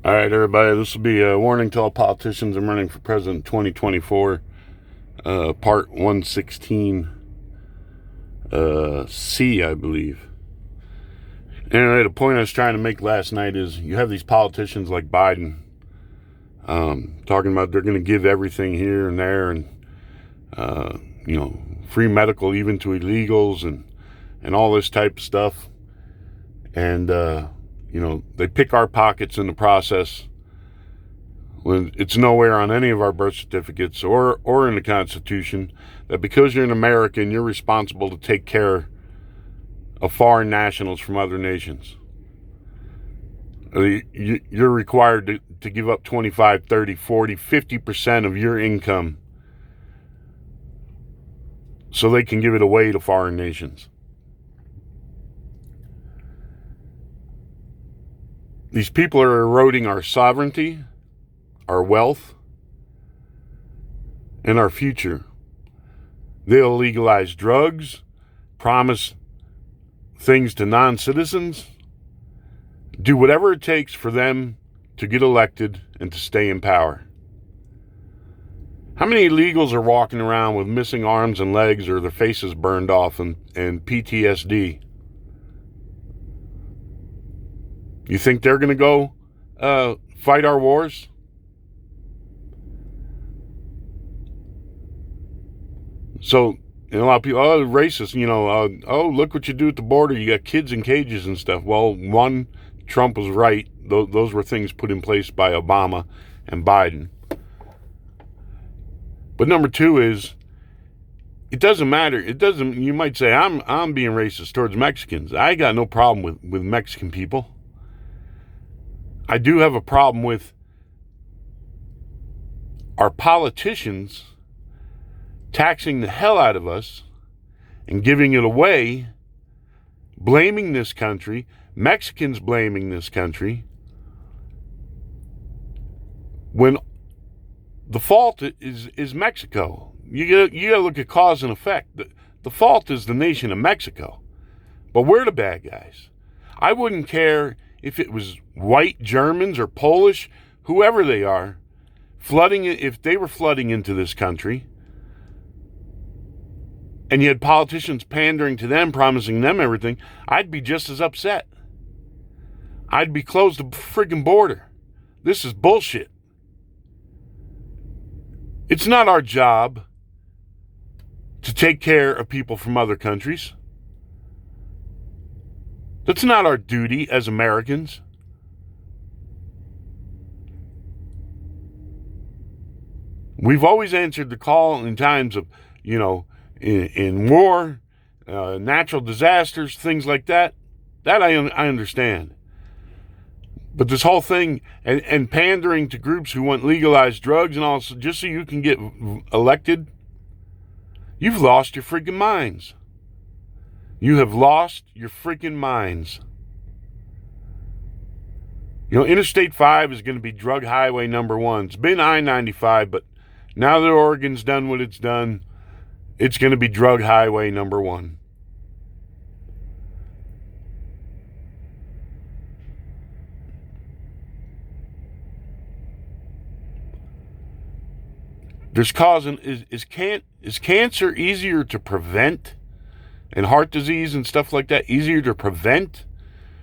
All right, everybody, this will be a warning to all politicians. I'm running for president 2024, part 116, C, I believe. Anyway, the point I was trying to make last night is you have these politicians like Biden talking about they're going to give everything here and there and, free medical even to illegals and all this type of stuff. And, they pick our pockets in the process when it's nowhere on any of our birth certificates or in the Constitution that because you're an American, you're responsible to take care of foreign nationals from other nations. You're required to give up 25, 30, 40, 50% of your income so they can give it away to foreign nations. These people are eroding our sovereignty, our wealth, and our future. They'll legalize drugs, promise things to non-citizens, do whatever it takes for them to get elected and to stay in power. How many illegals are walking around with missing arms and legs or their faces burned off and PTSD? You think they're going to go fight our wars? So, a lot of people, racist, look what you do at the border. You got kids in cages and stuff. Well, one, Trump was right. Those were things put in place by Obama and Biden. But number two is, it doesn't matter. You might say, I'm being racist towards Mexicans. I got no problem with Mexican people. I do have a problem with our politicians taxing the hell out of us and giving it away, blaming this country, Mexicans blaming this country, when the fault is Mexico. You gotta look at cause and effect. The fault is the nation of Mexico, but we're the bad guys. I wouldn't care if it was white Germans or Polish, whoever they are, if they were flooding into this country, and you had politicians pandering to them, promising them everything, I'd be just as upset. I'd be closed the friggin' border. This is bullshit. It's not our job to take care of people from other countries. That's not our duty as Americans. We've always answered the call in times of, in war, natural disasters, things like that. That I understand. But this whole thing and pandering to groups who want legalized drugs and all, just so you can get elected, you've lost your freaking minds. You have lost your freaking minds. Interstate 5 is going to be drug highway number 1. It's been I-95, but now that Oregon's done what it's done, it's going to be drug highway number 1. There's causing is cancer easier to prevent? And heart disease and stuff like that, easier to prevent?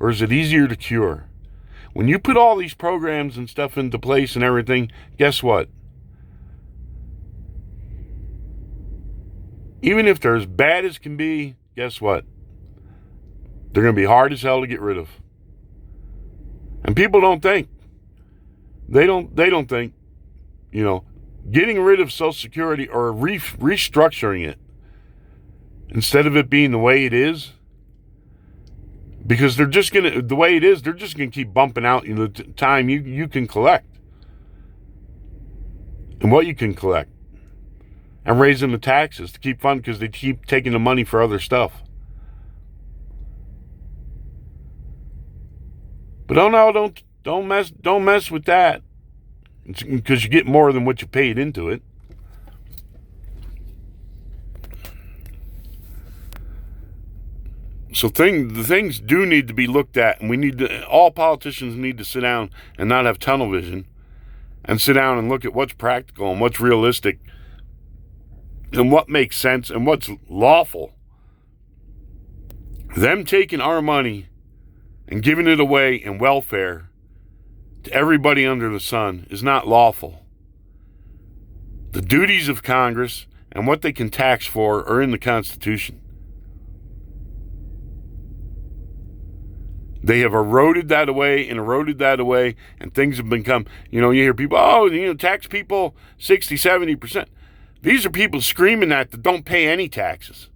Or is it easier to cure? When you put all these programs and stuff into place and everything, guess what? Even if they're as bad as can be, guess what? They're going to be hard as hell to get rid of. And people don't think. They don't think, getting rid of Social Security or restructuring it, instead of it being the way it is, because they're just going to keep bumping out the time you can collect and what you can collect and raising the taxes to keep funding because they keep taking the money for other stuff. But don't mess with that, because you get more than what you paid into it. So the things do need to be looked at, and all politicians need to sit down and not have tunnel vision, and sit down and look at what's practical and what's realistic and what makes sense and what's lawful. Them taking our money and giving it away in welfare to everybody under the sun is not lawful. The duties of Congress and what they can tax for are in the Constitution. They have eroded that away, and things have become, you hear people, tax people 60, 70%. These are people screaming that don't pay any taxes.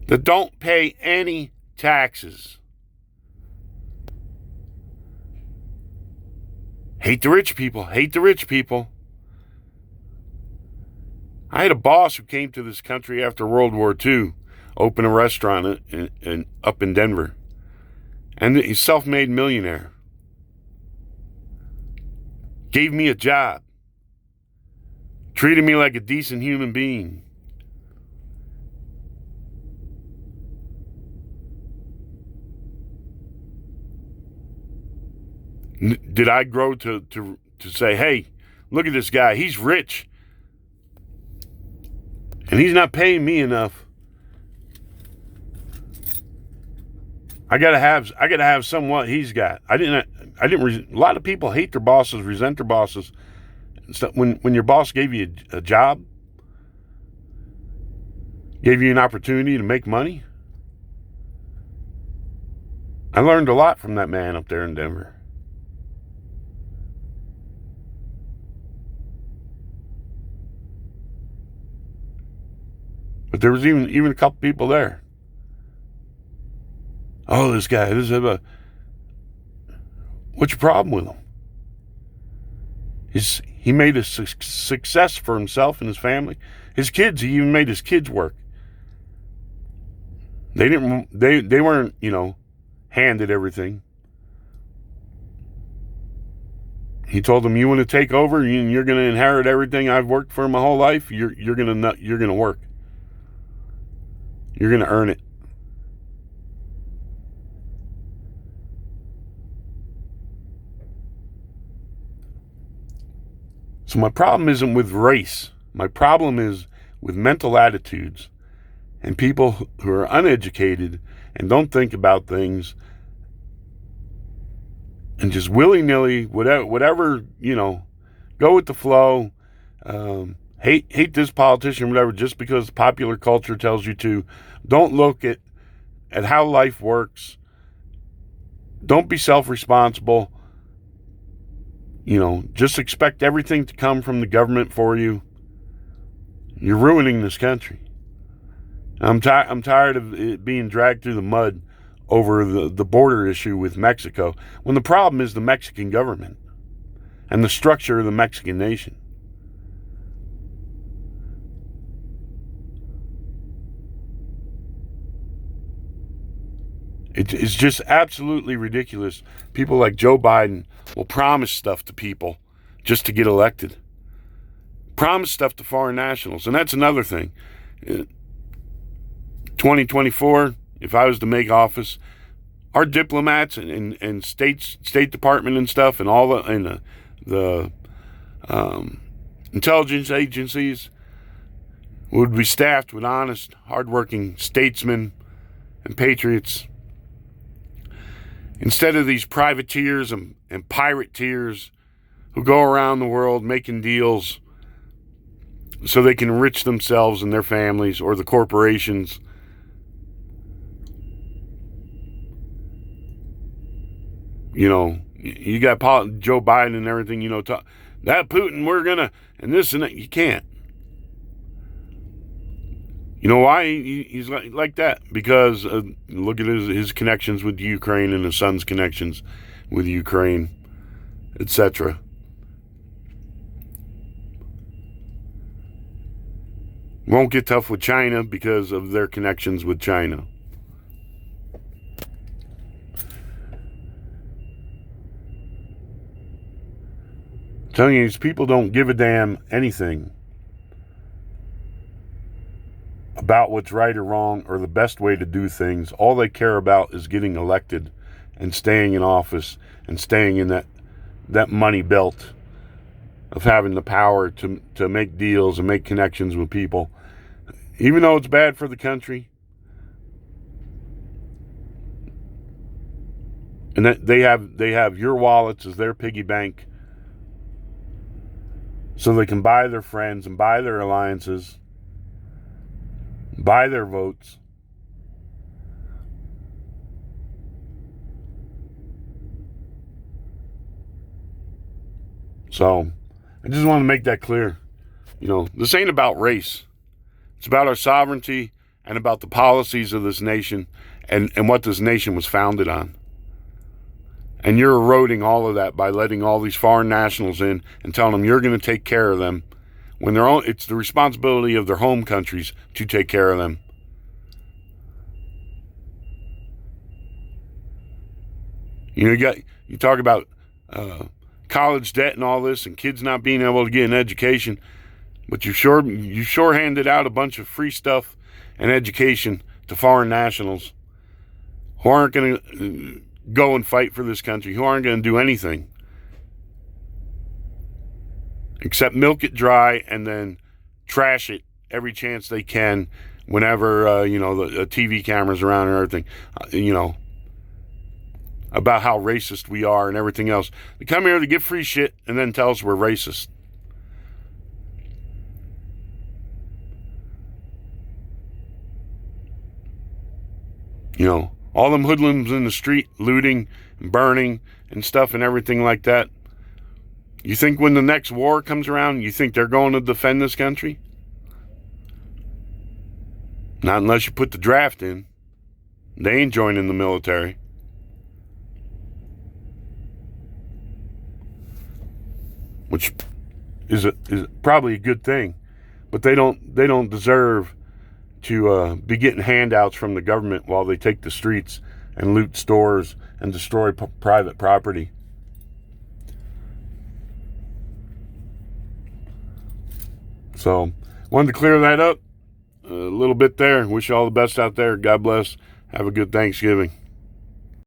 That don't pay any taxes. Hate the rich people. I had a boss who came to this country after World War II, opened a restaurant up in Denver. And he's a self-made millionaire. Gave me a job. Treated me like a decent human being. Did I grow to say, hey, look at this guy, he's rich, and he's not paying me enough. I gotta have somewhat he's got. A lot of people hate their bosses, resent their bosses. So when your boss gave you a job, gave you an opportunity to make money, I learned a lot from that man up there in Denver. But there was even a couple people there. Oh, this guy, what's your problem with him? He made a success for himself and his family. His kids, he even made his kids work. They weren't, handed everything. He told them, you want to take over and you're going to inherit everything I've worked for my whole life. You're going to work. You're going to earn it. So my problem isn't with race. My problem is with mental attitudes and people who are uneducated and don't think about things and just willy-nilly, whatever, go with the flow, hate this politician, whatever, just because popular culture tells you to. Don't look at how life works. Don't be self-responsible. Just expect everything to come from the government for you. You're ruining this country. I'm tired of it being dragged through the mud over the border issue with Mexico, when the problem is the Mexican government and the structure of the Mexican nation. It's just absolutely ridiculous. People like Joe Biden will promise stuff to people just to get elected. Promise stuff to foreign nationals. And that's another thing. 2024, if I was to make office, our diplomats and State Department and stuff and all the intelligence agencies would be staffed with honest, hardworking statesmen and patriots, instead of these privateers and pirateers who go around the world making deals so they can enrich themselves and their families or the corporations. You got Joe Biden and everything, that Putin, and this and that. You can't. You know why he's like that? Because look at his connections with Ukraine and his son's connections with Ukraine, etc. Won't get tough with China because of their connections with China. I'm telling you, these people don't give a damn anything about what's right or wrong or the best way to do things. All they care about is getting elected and staying in office and staying in that money belt of having the power to make deals and make connections with people. Even though it's bad for the country, and that they have your wallets as their piggy bank, so they can buy their friends and buy their alliances, buy their votes. So I just want to make that clear. This ain't about race. It's about our sovereignty and about the policies of this nation and what this nation was founded on. And you're eroding all of that by letting all these foreign nationals in and telling them you're going to take care of them when it's the responsibility of their home countries to take care of them. You talk about college debt and all this and kids not being able to get an education, but you sure handed out a bunch of free stuff and education to foreign nationals who aren't going to go and fight for this country, who aren't going to do anything except milk it dry and then trash it every chance they can whenever the TV cameras around and everything, about how racist we are and everything else. They come here to get free shit and then tell us we're racist. All them hoodlums in the street looting and burning and stuff and everything like that. You think when the next war comes around, you think they're going to defend this country? Not unless you put the draft in. They ain't joining the military. Which is probably a good thing, but they don't deserve to be getting handouts from the government while they take the streets and loot stores and destroy private property. So, wanted to clear that up a little bit there. Wish you all the best out there. God bless. Have a good Thanksgiving.